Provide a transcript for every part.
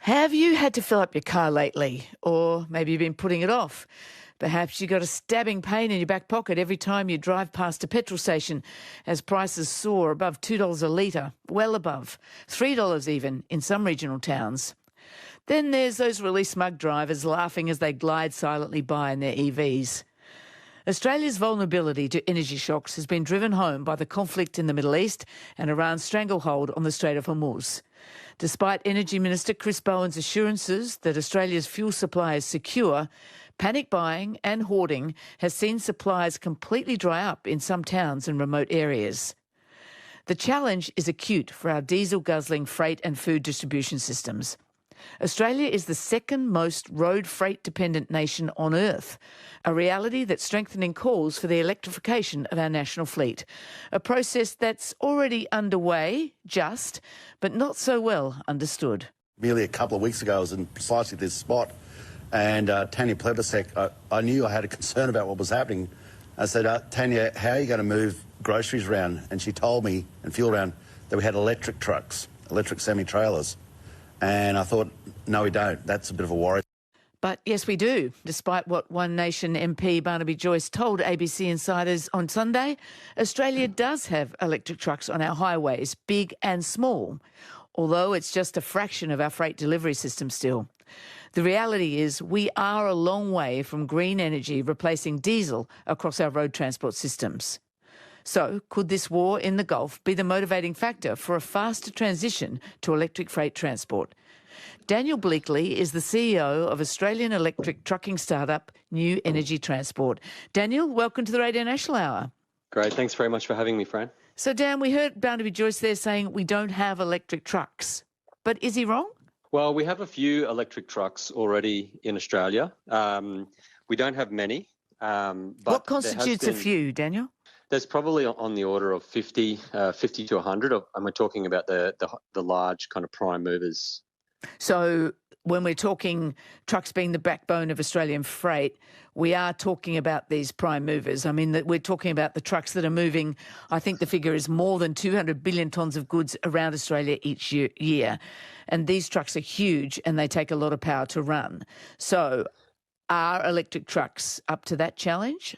Have you had to fill up your car lately? Or maybe you've been putting it off? Perhaps you got a stabbing pain in your back pocket every time you drive past a petrol station as prices soar above $2 a litre, well above, $3 even in some regional towns. Then there's those really smug drivers laughing as they glide silently by in their EVs. Australia's vulnerability to energy shocks has been driven home by the conflict in the Middle East and Iran's stranglehold on the Strait of Hormuz. Despite Energy Minister Chris Bowen's assurances that Australia's fuel supply is secure, panic buying and hoarding has seen supplies completely dry up in some towns and remote areas. The challenge is acute for our diesel-guzzling freight and food distribution systems. Australia is the second most road freight-dependent nation on Earth, a reality that's strengthening calls for the electrification of our national fleet, a process that's already underway, but not so well understood. Merely a couple of weeks ago, I was in precisely this spot, and Tanya Plevasek, I knew I had a concern about what was happening. I said, Tanya, how are you going to move groceries around? And she told me, and fuel around, that we had electric trucks, electric semi-trailers. And I thought, no, we don't. That's a bit of a worry. But yes, we do. Despite what One Nation MP Barnaby Joyce told ABC Insiders on Sunday, Australia does have electric trucks on our highways, big and small, although it's just a fraction of our freight delivery system still. The reality is we are a long way from green energy replacing diesel across our road transport systems. So could this war in the Gulf be the motivating factor for a faster transition to electric freight transport? Daniel Bleakley is the CEO of Australian electric trucking startup New Energy Transport. Daniel, welcome to the Radio National Hour. Great, thanks very much for having me, Fran. So Dan, we heard Barnaby Joyce there saying we don't have electric trucks, but is he wrong? Well, we have a few electric trucks already in Australia. We don't have many. But what constitutes a few, Daniel? There's probably on the order of 50 to 100, and we're talking about the large kind of prime movers. So when we're talking trucks being the backbone of Australian freight, we are talking about these prime movers. I mean, we're talking about the trucks that are moving, I think the figure is more than 200 billion tonnes of goods around Australia each year. And these trucks are huge and they take a lot of power to run. So are electric trucks up to that challenge?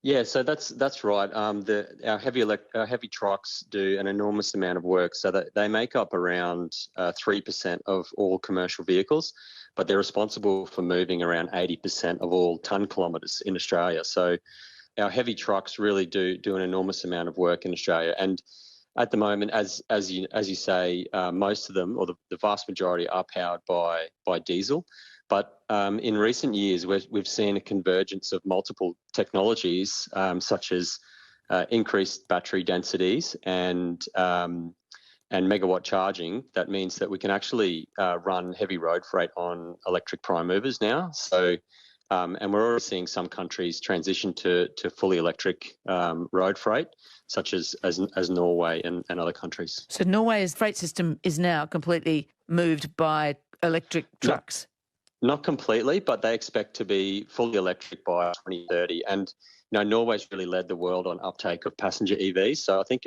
Yeah, so that's right. Our heavy trucks do an enormous amount of work, so that they make up around 3% of all commercial vehicles, but they're responsible for moving around 80% of all tonne kilometres in Australia. So our heavy trucks really do an enormous amount of work in Australia, and at the moment, as you say, most of them, or the vast majority, are powered by diesel. But in recent years, we've seen a convergence of multiple technologies, such as increased battery densities and megawatt charging. That means that we can actually run heavy road freight on electric prime movers now. So, and we're already seeing some countries transition to fully electric road freight, such as Norway and other countries. So Norway's freight system is now completely moved by electric trucks? Not completely, but they expect to be fully electric by 2030. And, Norway's really led the world on uptake of passenger EVs. So I think,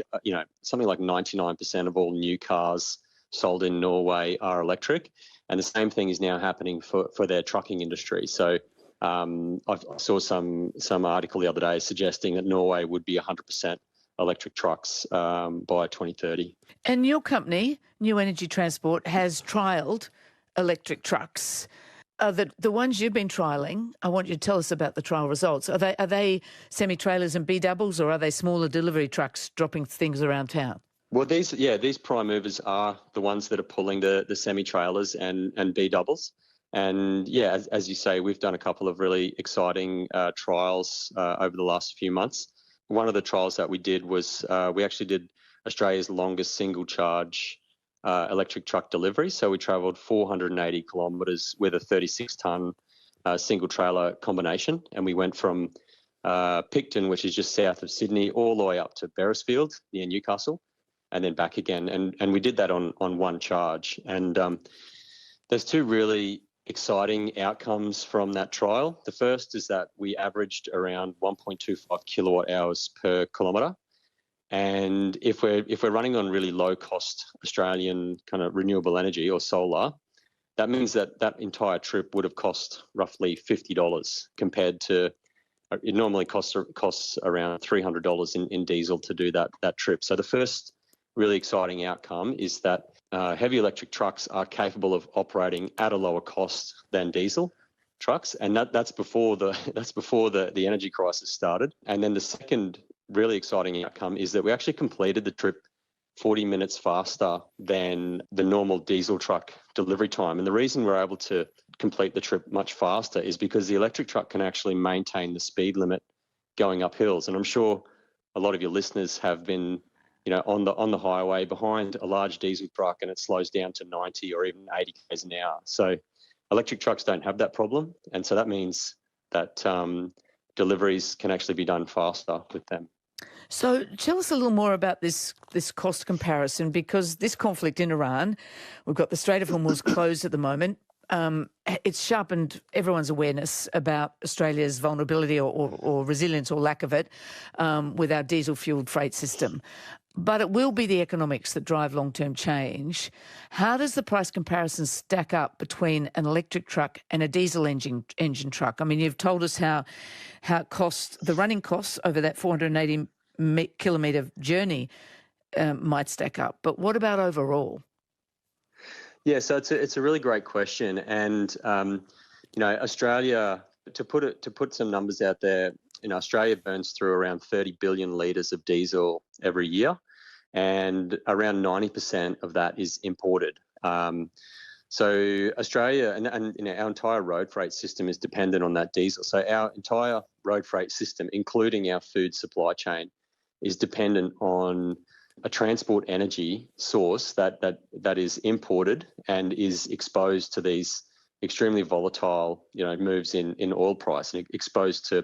something like 99% of all new cars sold in Norway are electric. And the same thing is now happening for their trucking industry. So I saw some article the other day suggesting that Norway would be 100% electric trucks by 2030. And your company, New Energy Transport, has trialled electric trucks. The ones you've been trialling, I want you to tell us about the trial results. Are they semi-trailers and B-doubles, or are they smaller delivery trucks dropping things around town? Well, these prime movers are the ones that are pulling the semi-trailers and B-doubles. And yeah, as you say, we've done a couple of really exciting trials over the last few months. One of the trials that we did was we actually did Australia's longest single charge electric truck delivery. So we travelled 480 kilometres with a 36-tonne single trailer combination, and we went from Picton, which is just south of Sydney, all the way up to Beresfield near Newcastle, and then back again. And we did that on one charge. And there's two really exciting outcomes from that trial. The first is that we averaged around 1.25 kilowatt hours per kilometre. And if we're running on really low cost Australian kind of renewable energy or solar, that means that that entire trip would have cost roughly $50 compared to it normally costs around $300 in diesel to do that trip. So the first really exciting outcome is that heavy electric trucks are capable of operating at a lower cost than diesel trucks, and that's before the energy crisis started. And then the second really exciting outcome is that we actually completed the trip 40 minutes faster than the normal diesel truck delivery time. And the reason we're able to complete the trip much faster is because the electric truck can actually maintain the speed limit going up hills. And I'm sure a lot of your listeners have been, on the highway behind a large diesel truck, and it slows down to 90 or even 80 km an hour. So electric trucks don't have that problem, and so that means that deliveries can actually be done faster with them. So tell us a little more about this cost comparison, because this conflict in Iran, we've got the Strait of Hormuz closed at the moment. It's sharpened everyone's awareness about Australia's vulnerability or resilience or lack of it with our diesel-fuelled freight system. But it will be the economics that drive long-term change. How does the price comparison stack up between an electric truck and a diesel engine truck? I mean, you've told us how it costs, the running costs over that 480 kilometre journey might stack up. But what about overall? Yeah, so it's a really great question, and Australia, to put some numbers out there, Australia burns through around 30 billion litres of diesel every year, and around 90% of that is imported. So Australia and our entire road freight system is dependent on that diesel. So our entire road freight system, including our food supply chain, is dependent on a transport energy source that is imported and is exposed to these extremely volatile, moves in oil price, and exposed to,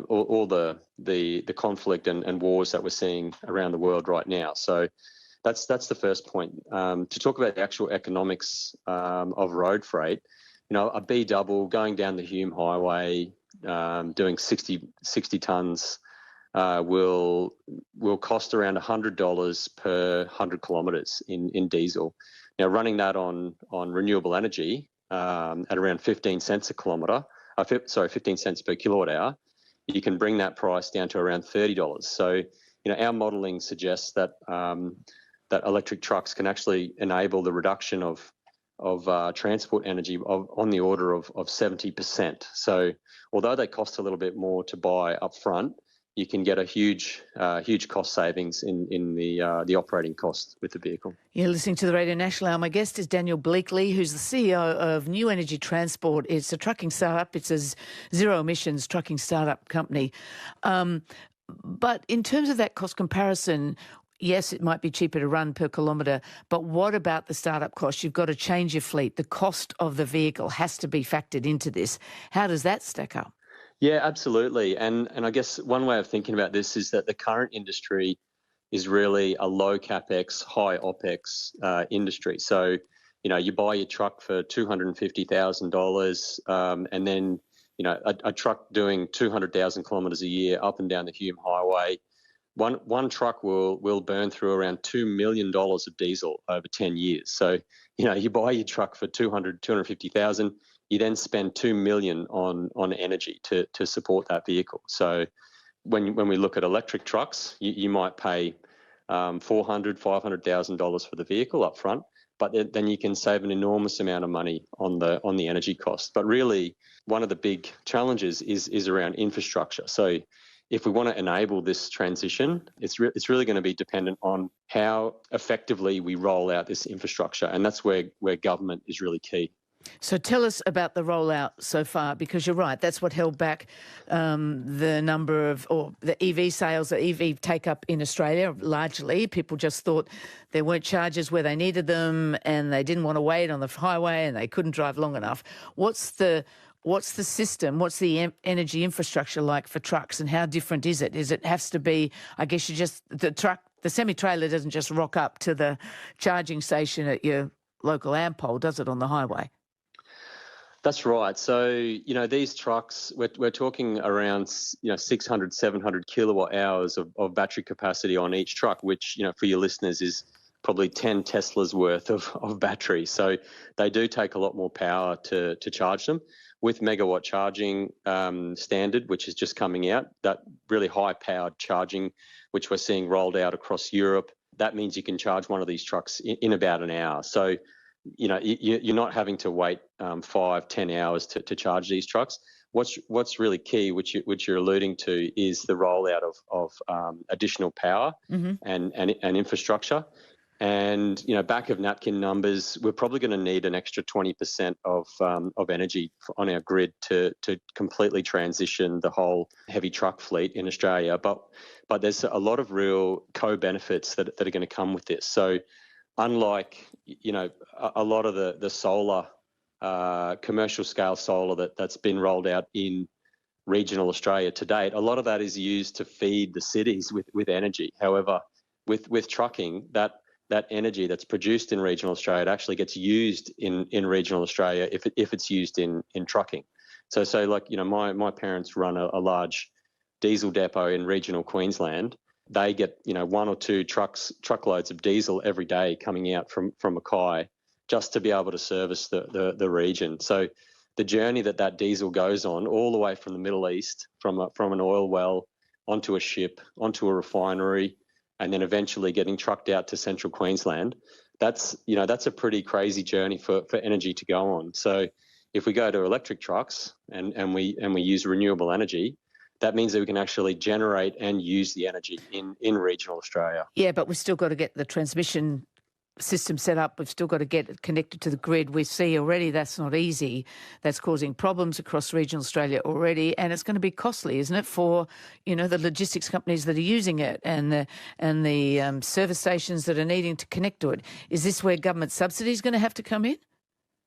all the conflict and wars that we're seeing around the world right now. So that's the first point. To talk about the actual economics of road freight, a B double going down the Hume Highway, doing 60 tonnes. Will cost around $100 per 100 kilometres in diesel. Now, running that on renewable energy at around 15 cents a kilometre, 15 cents per kilowatt hour, you can bring that price down to around $30. So, our modelling suggests that that electric trucks can actually enable the reduction of transport energy on the order of 70%. So, although they cost a little bit more to buy up front, you can get a huge cost savings in the operating costs with the vehicle. You're listening to the Radio National Hour. My guest is Daniel Bleakley, who's the CEO of New Energy Transport. It's a trucking startup. It's a zero-emissions trucking startup company. But in terms of that cost comparison, yes, it might be cheaper to run per kilometre, but what about the startup cost? You've got to change your fleet. The cost of the vehicle has to be factored into this. How does that stack up? Yeah, absolutely. And I guess one way of thinking about this is that the current industry is really a low capex, high opex industry. So, you buy your truck for $250,000, and then, a truck doing 200,000 kilometres a year up and down the Hume Highway, one truck will burn through around $2 million of diesel over 10 years. So, you buy your truck for 250,000. You then spend $2 million on energy to support that vehicle. So when we look at electric trucks, you might pay $400,000-$500,000 for the vehicle up front, but then you can save an enormous amount of money on the energy cost. But really, one of the big challenges is around infrastructure. So if we want to enable this transition, it's really going to be dependent on how effectively we roll out this infrastructure, and that's where government is really key. So tell us about the rollout so far, because you're right, that's what held back the number of, or the EV sales, the EV take-up in Australia largely. People just thought there weren't charges where they needed them and they didn't want to wait on the highway and they couldn't drive long enough. What's the system, what's the energy infrastructure like for trucks, and how different is it? Is it has to be, I guess the semi-trailer doesn't just rock up to the charging station at your local Ampol, does it, on the highway? That's right. So, these trucks, we're talking around, 600, 700 kilowatt hours of battery capacity on each truck, which, for your listeners is probably 10 Teslas worth of battery. So they do take a lot more power to charge them. With megawatt charging standard, which is just coming out, that really high-powered charging, which we're seeing rolled out across Europe, that means you can charge one of these trucks in about an hour. So, you're not having to wait 5-10 hours to charge these trucks. What's really key, which you're alluding to, is the rollout of additional power and infrastructure. And back of napkin numbers, we're probably going to need an extra 20% of energy on our grid to completely transition the whole heavy truck fleet in Australia. But there's a lot of real co-benefits that are going to come with this. So unlike a lot of the solar commercial scale solar that's been rolled out in regional Australia to date, a lot of that is used to feed the cities with energy. However, with trucking, that energy that's produced in regional Australia, it actually gets used in regional Australia if it's used in trucking. So like, my parents run a large diesel depot in regional Queensland. They get, 1 or 2 truckloads of diesel every day coming out from Mackay just to be able to service the region. So the journey that diesel goes on all the way from the Middle East, from an oil well onto a ship, onto a refinery, and then eventually getting trucked out to central Queensland, that's a pretty crazy journey for energy to go on. So if we go to electric trucks and we use renewable energy, that means that we can actually generate and use the energy in regional Australia. Yeah, but we've still got to get the transmission system set up. We've still got to get it connected to the grid. We see already that's not easy. That's causing problems across regional Australia already, and it's going to be costly, isn't it, for the logistics companies that are using it and the service stations that are needing to connect to it. Is this where government subsidy is going to have to come in?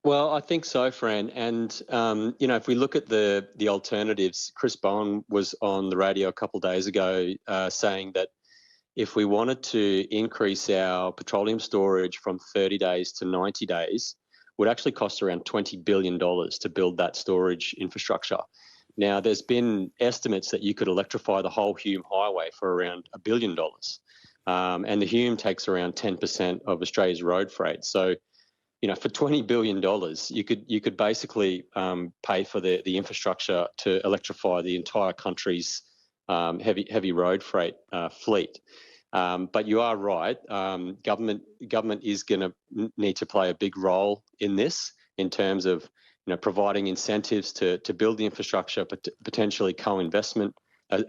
Well, I think so, Fran. And, if we look at the alternatives, Chris Bowen was on the radio a couple of days ago saying that if we wanted to increase our petroleum storage from 30 days to 90 days, would actually cost around $20 billion to build that storage infrastructure. Now, there's been estimates that you could electrify the whole Hume Highway for around $1 billion. And the Hume takes around 10% of Australia's road freight. So, for $20 billion, you could basically pay for the infrastructure to electrify the entire country's heavy road freight fleet. But you are right. Government is going to need to play a big role in this, in terms of providing incentives to build the infrastructure, but potentially co-investment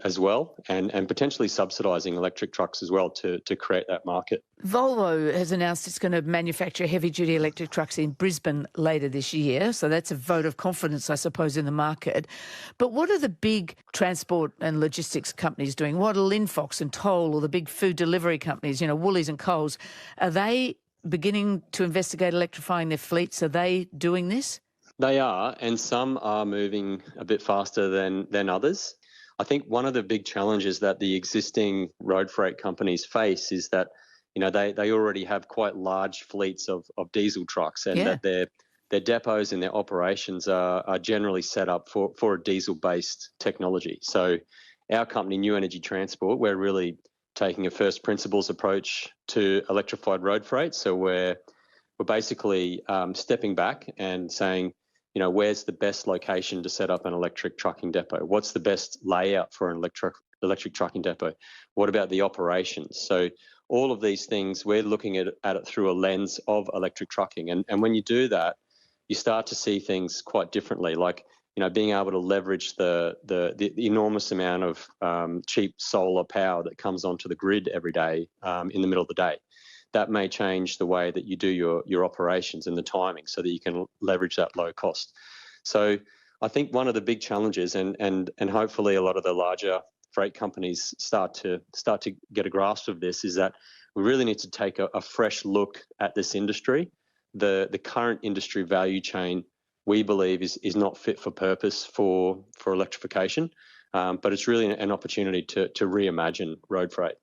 as well, and potentially subsidising electric trucks as well to create that market. Volvo has announced it's going to manufacture heavy-duty electric trucks in Brisbane later this year, so that's a vote of confidence, I suppose, in the market. But what are the big transport and logistics companies doing? What are Linfox and Toll, or the big food delivery companies, Woolies and Coles? Are they beginning to investigate electrifying their fleets? Are they doing this? They are, and some are moving a bit faster than others. I think one of the big challenges that the existing road freight companies face is that, they already have quite large fleets of diesel trucks, and that their depots and their operations are generally set up for a diesel-based technology. So our company, New Energy Transport, we're really taking a first principles approach to electrified road freight. So we're basically stepping back and saying, where's the best location to set up an electric trucking depot? What's the best layout for an electric trucking depot? What about the operations? So all of these things, we're looking at it through a lens of electric trucking. And when you do that, you start to see things quite differently, like, being able to leverage the enormous amount of cheap solar power that comes onto the grid every day in the middle of the day. That may change the way that you do your operations and the timing, so that you can leverage that low cost. So I think one of the big challenges, and hopefully a lot of the larger freight companies start to get a grasp of this, is that we really need to take a fresh look at this industry. The current industry value chain, we believe, is not fit for purpose for electrification, but it's really an opportunity to reimagine road freight.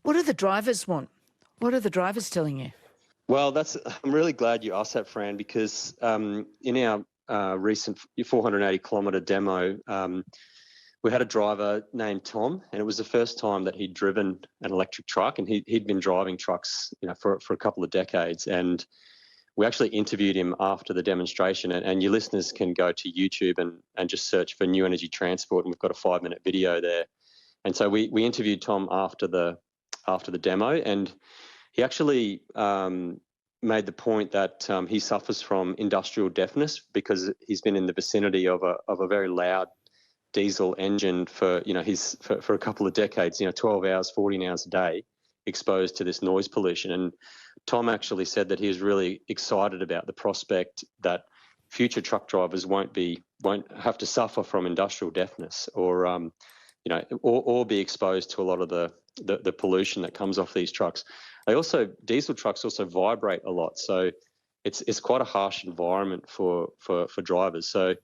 What do the drivers want? What are the drivers telling you? Well, I'm really glad you asked that, Fran, because in our recent 480-kilometre demo, we had a driver named Tom, and it was the first time that he'd driven an electric truck, and he'd been driving trucks, for a couple of decades. And we actually interviewed him after the demonstration, and your listeners can go to YouTube and just search for New Energy Transport, and we've got a 5-minute video there. And so we interviewed Tom after the demo, and he actually made the point that he suffers from industrial deafness because he's been in the vicinity of a very loud diesel engine for a couple of decades, 12 hours, 14 hours a day, exposed to this noise pollution. And Tom actually said that he was really excited about the prospect that future truck drivers won't have to suffer from industrial deafness or be exposed to a lot of the pollution that comes off these trucks. Diesel trucks also vibrate a lot, so it's quite a harsh environment for drivers. So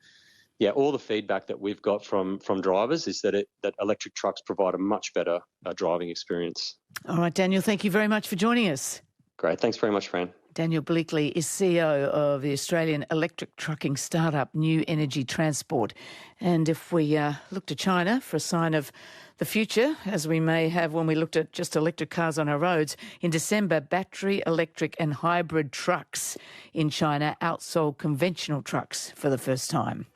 yeah, all the feedback that we've got from drivers is that electric trucks provide a much better driving experience. All right, Daniel, thank you very much for joining us. Great. Thanks very much, Fran. Daniel Bleakley is CEO of the Australian electric trucking startup New Energy Transport. And if we look to China for a sign of the future, as we may have when we looked at just electric cars on our roads, in December, battery, electric and hybrid trucks in China outsold conventional trucks for the first time.